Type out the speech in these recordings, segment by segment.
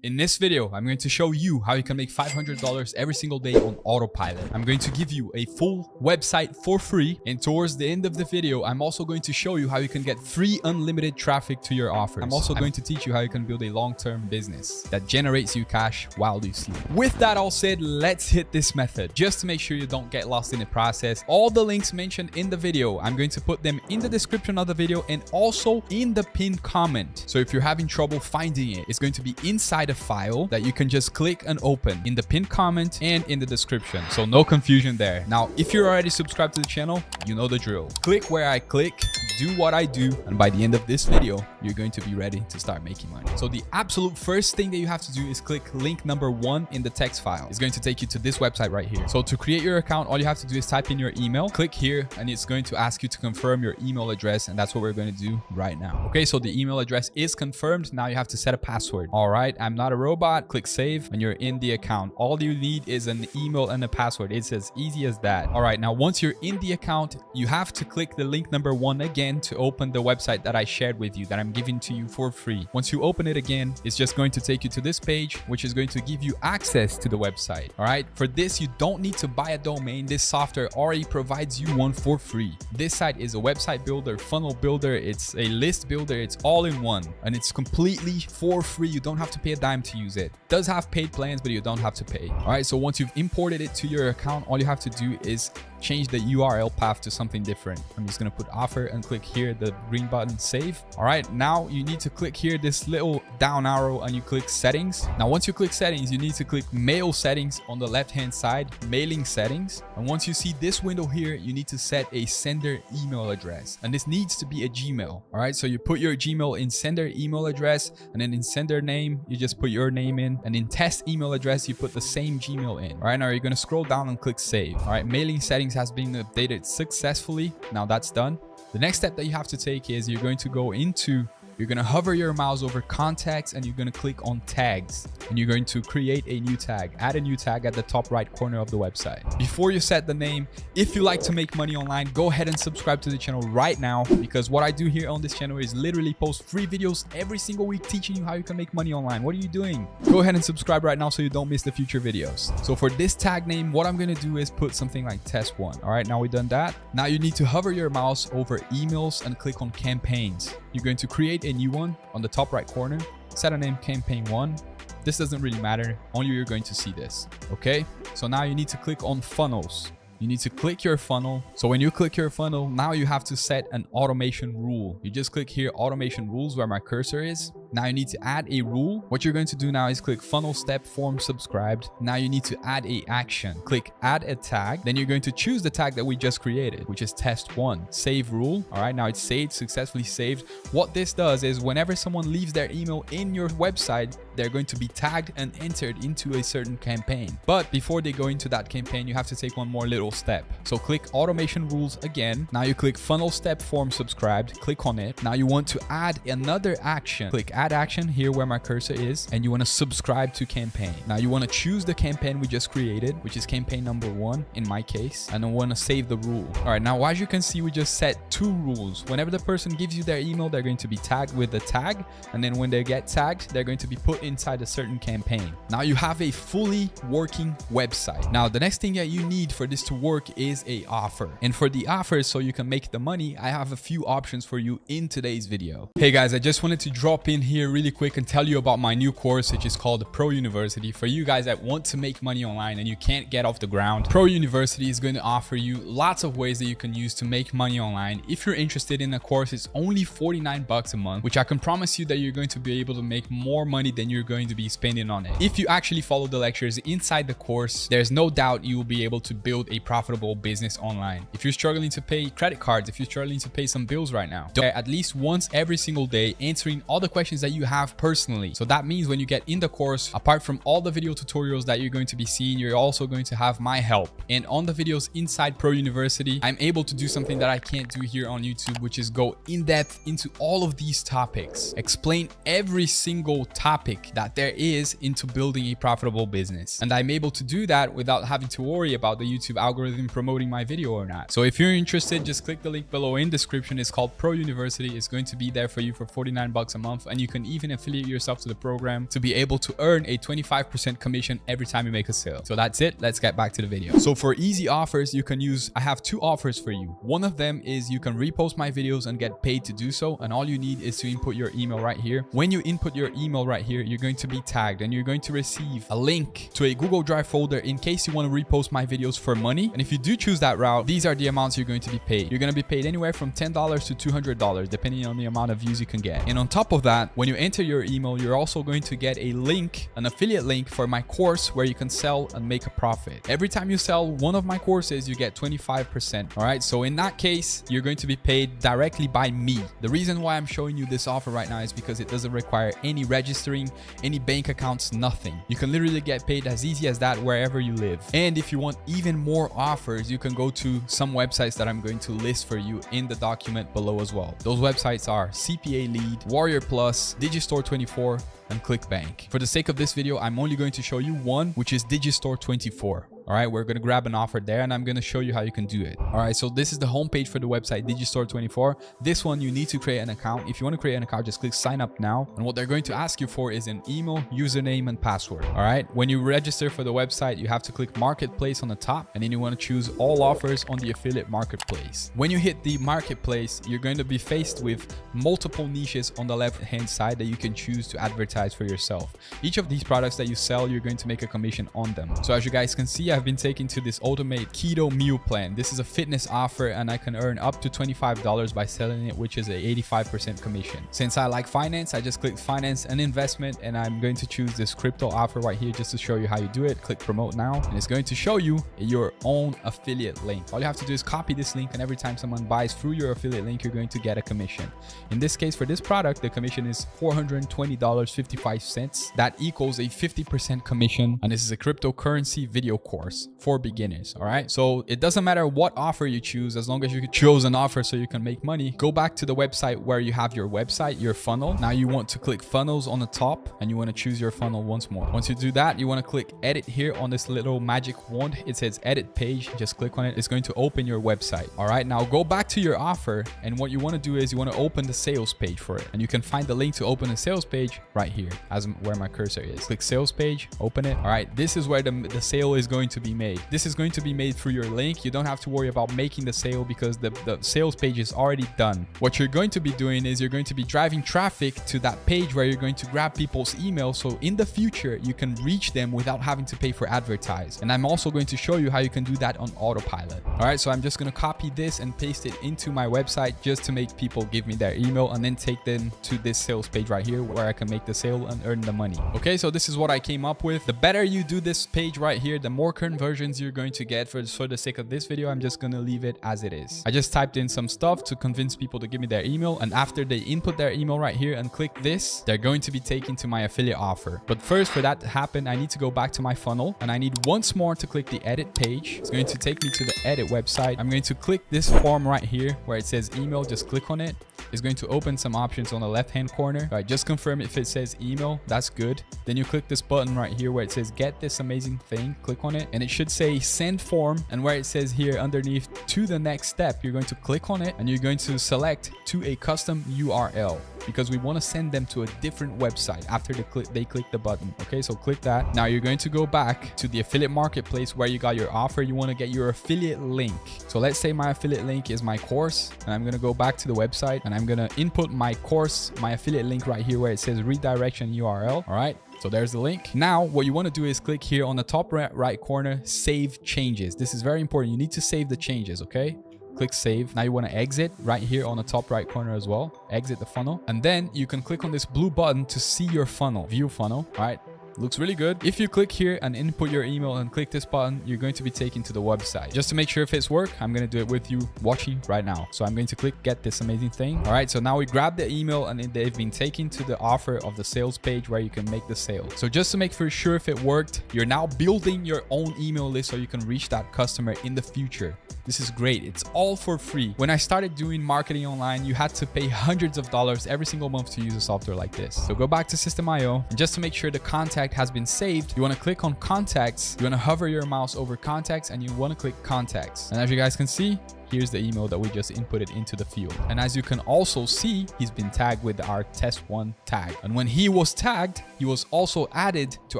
In this video, I'm going to show you how you can make $500 every single day on autopilot. I'm going to give you a full website for free, and towards the end of the video, I'm also going to show you how you can get free unlimited traffic to your offers. I'm also going to teach you how you can build a long-term business that generates you cash while you sleep. With that all said, let's hit this method. Just to make sure you don't get lost in the process, all the links mentioned in the video, I'm going to put them in the description of the video and also in the pinned comment. So if you're having trouble finding it, it's going to be inside a file that you can just click and open in the pinned comment and in the description. So no confusion there. Now, if you're already subscribed to the channel, you know the drill. Click where I click, do what I do, and by the end of this video, you're going to be ready to start making money. So the absolute first thing that you have to do is click link number 1 in the text file. It's going to take you to this website right here. So to create your account, all you have to do is type in your email, click here, and it's going to ask you to confirm your email address, and that's what we're going to do right now. Okay, so the email address is confirmed. Now you have to set a password. All right, I'm not a robot. Click save, and you're in the account. All you need is an email and a password. It's as easy as that. All right, now once you're in the account, you have to click the link number 1 again to open the website that I shared with you, that I'm giving to you for free. Once you open it again, it's just going to take you to this page, which is going to give you access to the website. All right, for this, you don't need to buy a domain. This software already provides you one for free. This site is a website builder, funnel builder, it's a list builder, it's all in one, and it's completely for free. You don't have to pay a dime to use it. Does have paid plans, but you don't have to pay. All right, so once you've imported it to your account, all you have to do is change the URL path to something different. I'm just going to put offer and click here, the green button, save. All right, now you need to click here, this little down arrow, and you click settings. Now, once you click settings, you need to click mail settings on the left-hand side, mailing settings. And once you see this window here, you need to set a sender email address. And this needs to be a Gmail. All right, so you put your Gmail in sender email address, and then in sender name, you just put your name in. And in test email address, you put the same Gmail in. All right, now you're going to scroll down and click save. All right, mailing settings has been updated successfully. Now that's done. The next step that you have to take is you're going to go into, you're going to hover your mouse over contacts, and you're going to click on tags, and you're going to create a new tag. Add a new tag at the top right corner of the website. Before you set the name, if you like to make money online, go ahead and subscribe to the channel right now, because what I do here on this channel is literally post free videos every single week teaching you how you can make money online. What are you doing? Go ahead and subscribe right now so you don't miss the future videos. So for this tag name, what I'm going to do is put something like test 1. All right, now we've done that. Now you need to hover your mouse over emails and click on campaigns. You're going to create a new one on the top right corner. Set a name campaign 1. This doesn't really matter, only you're going to see this. Okay, so now you need to click on funnels. You need to click your funnel. So when you click your funnel, now you have to set an automation rule. You just click here, automation rules, where my cursor is. Now you need to add a rule. What you're going to do now is click funnel step form subscribed. Now you need to add a action. Click add a tag. Then you're going to choose the tag that we just created, which is test 1. Save rule. All right, now it's saved, successfully saved. What this does is whenever someone leaves their email in your website, they're going to be tagged and entered into a certain campaign. But before they go into that campaign, you have to take one more little step. So click automation rules again. Now you click funnel step form subscribed. Click on it. Now you want to add another action. Click add action here where my cursor is, and you want to subscribe to campaign. Now you want to choose the campaign we just created, which is campaign number 1 in my case, and I want to save the rule. All right, now as you can see, we just set 2 rules. Whenever the person gives you their email, they're going to be tagged with the tag, and then when they get tagged, they're going to be put inside a certain campaign. Now you have a fully working website. Now the next thing that you need for this to work is a offer. And for the offer, so you can make the money, I have a few options for you in today's video. Hey guys, I just wanted to drop in here really quick and tell you about my new course, which is called Pro University. For you guys that want to make money online and you can't get off the ground, Pro University is going to offer you lots of ways that you can use to make money online. If you're interested in the course, it's only 49 bucks a month, which I can promise you that you're going to be able to make more money than you're going to be spending on it. If you actually follow the lectures inside the course, there's no doubt you will be able to build a profitable business online. If you're struggling to pay credit cards, if you're struggling to pay some bills right now, at least once every single day answering all the questions that you have personally. So that means when you get in the course, apart from all the video tutorials that you're going to be seeing, you're also going to have my help. And on the videos inside Pro University, I'm able to do something that I can't do here on YouTube, which is go in depth into all of these topics, explain every single topic traffic that there is into building a profitable business. And I'm able to do that without having to worry about the YouTube algorithm promoting my video or not. So if you're interested, just click the link below in description. It's called Pro University. It's going to be there for you for 49 bucks a month, and you can even affiliate yourself to the program to be able to earn a 25% commission every time you make a sale. So that's it. Let's get back to the video. So for easy offers, you can use, I have 2 offers for you. One of them is you can repost my videos and get paid to do so, and all you need is to input your email right here. When you input your email right here, you're going to be tagged and you're going to receive a link to a Google Drive folder in case you want to repost my videos for money. And if you do choose that route, these are the amounts you're going to be paid. You're going to be paid anywhere from $10 to $200 depending on the amount of views you can get. And on top of that, when you enter your email, you're also going to get a link, an affiliate link for my course where you can sell and make a profit. Every time you sell one of my courses, you get 25%. All right, so in that case, you're going to be paid directly by me. The reason why I'm showing you this offer right now is because it doesn't require any registering, any bank accounts, nothing. You can literally get paid as easy as that wherever you live. And if you want even more offers, you can go to some websites that I'm going to list for you in the document below as well. Those websites are CPA Lead, Warrior Plus, Digistore 24, and ClickBank. For the sake of this video, I'm only going to show you one, which is Digistore 24. All right, we're going to grab an offer there and I'm going to show you how you can do it. All right, so this is the homepage for the website Digistore 24. This one, you need to create an account. If you want to create an account, just click sign up now. And what they're going to ask you for is an email, username, and password. All right, when you register for the website, you have to click marketplace on the top, and then you want to choose all offers on the affiliate marketplace. When you hit the marketplace, you're going to be faced with multiple niches on the left-hand side that you can choose to advertise for yourself. Each of these products that you sell, you're going to make a commission on them. So as you guys can see, I've been taken to this ultimate keto meal plan. This is a fitness offer and I can earn up to $25 by selling it, which is a 85% commission. Since I like finance, I just click finance and investment, and I'm going to choose this crypto offer right here just to show you how you do it. Click promote now, and it's going to show you your own affiliate link. All you have to do is copy this link, and every time someone buys through your affiliate link, you're going to get a commission. In this case, for this product, the commission is $420.55. That equals a 50% commission, and this is a cryptocurrency video course for beginners. All right, so it doesn't matter what offer you choose, as long as you chose an offer so you can make money. Go back to the website where you have your website, your funnel. Now you want to click funnels on the top, and you want to choose your funnel once more. Once you do that, you want to click edit here on this little magic wand. It says edit page. Just click on it. It's going to open your website. All right, now go back to your offer, and what you want to do is you want to open the sales page for it, and you can find the link to open the sales page right here, as where my cursor is. Click sales page, open it. All right, this is where the sale is going to be made. This is going to be made through your link. You don't have to worry about making the sale because the sales page is already done. What you're going to be doing is you're going to be driving traffic to that page where you're going to grab people's email, so in the future you can reach them without having to pay for advertise. And I'm also going to show you how you can do that on autopilot. All right, so I'm just going to copy this and paste it into my website just to make people give me their email, and then take them to this sales page right here where I can make the sale and earn the money. Okay, so this is what I came up with. The better you do this page right here, the more conversions you're going to get. For the sake of this video, I'm just going to leave it as it is. I just typed in some stuff to convince people to give me their email, and after they input their email right here and click this, they're going to be taken to my affiliate offer. But first, for that to happen, I need to go back to my funnel, and I need once more to click the edit page. It's going to take me to the edit website. I'm going to click this form right here where it says email. Just click on it. It's going to open some options on the left hand corner. All right, just confirm if it says email. That's good. Then you click this button right here where it says get this amazing thing. Click on it, and it should say send form, and where it says here underneath to the next step, you're going to click on it, and you're going to select to a custom URL, because we want to send them to a different website after they click the button. Okay, so click that. Now you're going to go back to the affiliate marketplace where you got your offer. You want to get your affiliate link. So let's say my affiliate link is my course, and I'm going to go back to the website, and I'm going to input my course, my affiliate link right here where it says redirection URL. All right, so there's the link. Now what you want to do is click here on the top right corner, save changes. This is very important. You need to save the changes. Okay, click save. Now you want to exit right here on the top right corner as well. Exit the funnel, and then you can click on this blue button to see your funnel, view funnel. All right, looks really good. If you click here and input your email and click this button, you're going to be taken to the website. Just to make sure if it's work, I'm going to do it with you watching right now. So I'm going to click get this amazing thing. All right, so now we grab the email, and they've been taken to the offer of the sales page where you can make the sale. So just to make for sure if it worked, you're now building your own email list so you can reach that customer in the future. This is great. It's all for free. When I started doing marketing online, you had to pay hundreds of dollars every single month to use a software like this. So go back to System.io, and just to make sure the contact has been saved, you want to click on contacts. You want to hover your mouse over contacts, and you want to click contacts. And as you guys can see, here's the email that we just inputted into the field. And as you can also see, he's been tagged with our test1 tag. And when he was tagged, he was also added to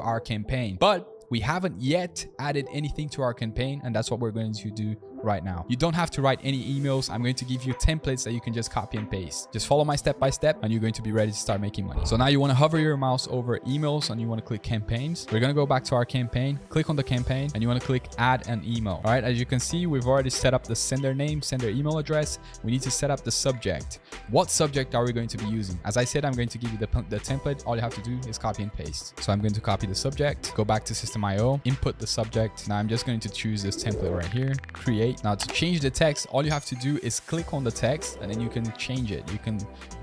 our campaign. But we haven't yet added anything to our campaign, and that's what we're going to do right now. You don't have to write any emails. I'm going to give you templates that you can just copy and paste. Just follow my step by step, and you're going to be ready to start making money. So now you want to hover your mouse over emails, and you want to click campaigns. We're going to go back to our campaign, click on the campaign, and you want to click add an email. All right, as you can see, we've already set up the sender name, sender email address. We need to set up the subject. What subject are we going to be using? As I said, I'm going to give you the template. All you have to do is copy and paste. So I'm going to copy the subject, go back to System.io, input the subject. Now I'm just going to choose this template right here, create. Now to change the text, all you have to do is click on the text, and then you can change it. You can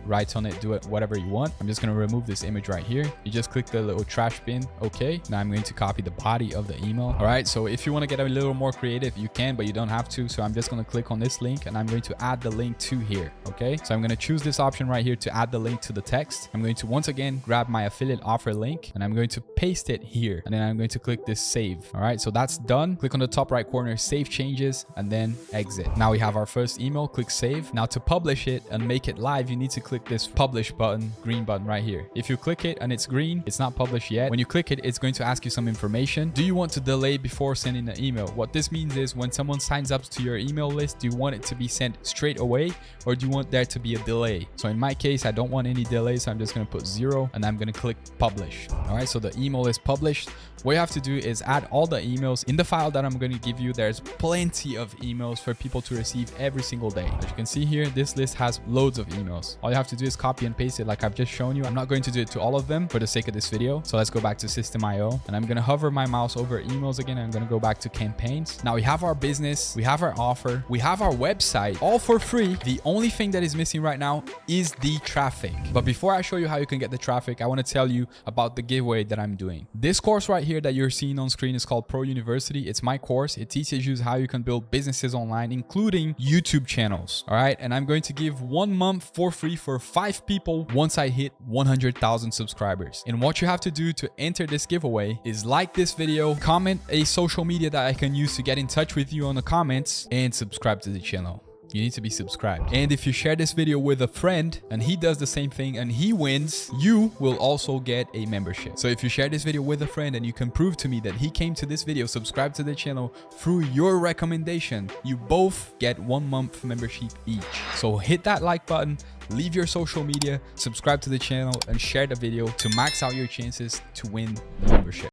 write on it, do it whatever you want. I'm just going to remove this image right here. You just click the little trash bin. Okay. Now I'm going to copy the body of the email. All right. So if you want to get a little more creative, you can, but you don't have to. So I'm just going to click on this link, and I'm going to add the link to here. Okay. So I'm going to choose this option right here to add the link to the text. I'm going to once again grab my affiliate offer link, and I'm going to paste it here, and then I'm going to click this save. All right. So that's done. Click on the top right corner, save changes, and then exit. Now we have our first email. Click save. Now to publish it and make it live, you need to click this publish button, green button right here. If you click it and it's green, it's not published yet. When you click it, it's going to ask you some information. Do you want to delay before sending the email? What this means is when someone signs up to your email list, do you want it to be sent straight away, or do you want there to be a delay? So in my case, I don't want any delay, so I'm just going to put 0, and I'm going to click publish. All right, so the email is published. What you have to do is add all the emails in the file that I'm going to give you. There's plenty of emails for people to receive every single day. As you can see here, this list has loads of emails. All you have to do is copy and paste it like I've just shown you. I'm not going to do it to all of them for the sake of this video. So let's go back to System.io, and I'm going to hover my mouse over emails again. I'm going to go back to campaigns. Now we have our business, we have our offer, we have our website, all for free. The only thing that is missing right now is the traffic. But before I show you how you can get the traffic, I want to tell you about the giveaway that I'm doing. This course right here that you're seeing on screen is called Pro University. It's my course. It teaches you how you can build businesses online, including YouTube channels. All right. And I'm going to give 1 month for free for 5 people once I hit 100,000 subscribers. And what you have to do to enter this giveaway is like this video, comment a social media that I can use to get in touch with you on the comments, and subscribe to the channel. You need to be subscribed. And if you share this video with a friend and he does the same thing and he wins, you will also get a membership. So if you share this video with a friend and you can prove to me that he came to this video, subscribe to the channel through your recommendation, you both get 1 month membership each. So hit that like button, leave your social media, subscribe to the channel, and share the video to max out your chances to win the membership.